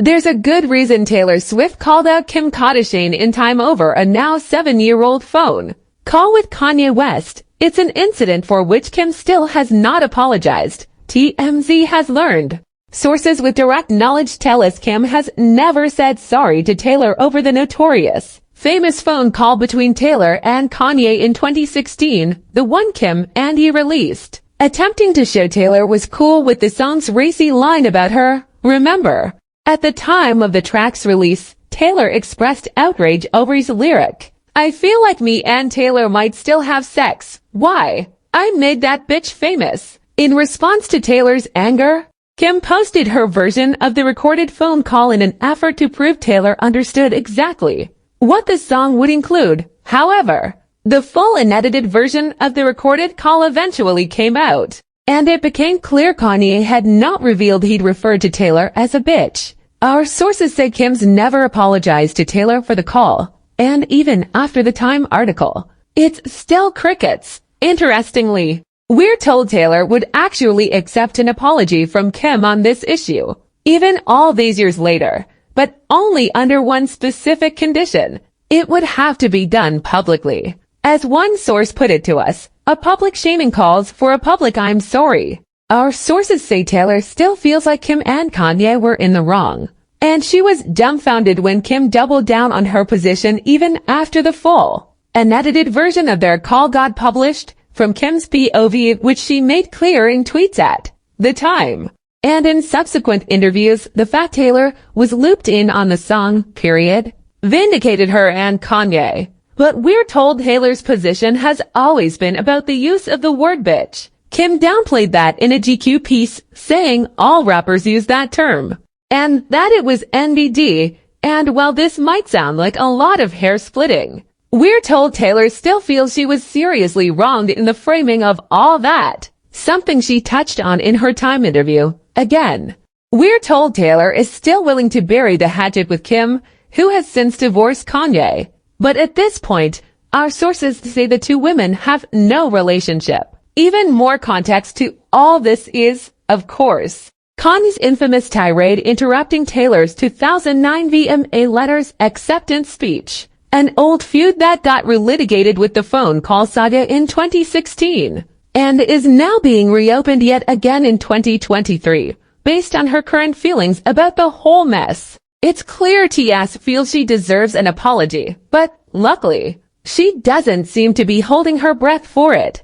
There's a good reason Taylor Swift called out Kim Kardashian in time over a now 7-year-old phone call with Kanye West. It's an incident for which Kim still has not apologized, TMZ has learned. Sources with direct knowledge tell us Kim has never said sorry to Taylor over the notorious, famous phone call between Taylor and Kanye in 2016, the one Kim and he released, attempting to show Taylor was cool with the song's racy line about her. Remember, at the time of the track's release, Taylor expressed outrage over his lyric, "I feel like me and Taylor might still have sex. Why? I made that bitch famous." In response to Taylor's anger, Kim posted her version of the recorded phone call in an effort to prove Taylor understood exactly what the song would include. However, the full unedited version of the recorded call eventually came out, and it became clear Kanye had not revealed he'd referred to Taylor as a bitch. Our sources say Kim's never apologized to Taylor for the call, and even after the Time article, it's still crickets. Interestingly, we're told Taylor would actually accept an apology from Kim on this issue, even all these years later, but only under one specific condition. It would have to be done publicly. As one source put it to us, a public shaming calls for a public "I'm sorry." Our sources say Taylor still feels like Kim and Kanye were in the wrong, and she was dumbfounded when Kim doubled down on her position even after the full, unedited version of their call got published from Kim's POV, which she made clear in tweets at the time, and in subsequent interviews. The fact Taylor was looped in on the song, vindicated her and Kanye. But we're told Taylor's position has always been about the use of the word bitch. Kim downplayed that in a GQ piece, saying all rappers use that term, and that it was NBD, and while this might sound like a lot of hair splitting, we're told Taylor still feels she was seriously wronged in the framing of all that, something she touched on in her Time interview. Again, we're told Taylor is still willing to bury the hatchet with Kim, who has since divorced Kanye. But at this point, our sources say the two women have no relationship. Even more context to all this is, of course, Kanye's infamous tirade interrupting Taylor's 2009 VMA letters acceptance speech, an old feud that got relitigated with the phone call saga in 2016, and is now being reopened yet again in 2023, based on her current feelings about the whole mess. It's clear TS feels she deserves an apology, but luckily, she doesn't seem to be holding her breath for it.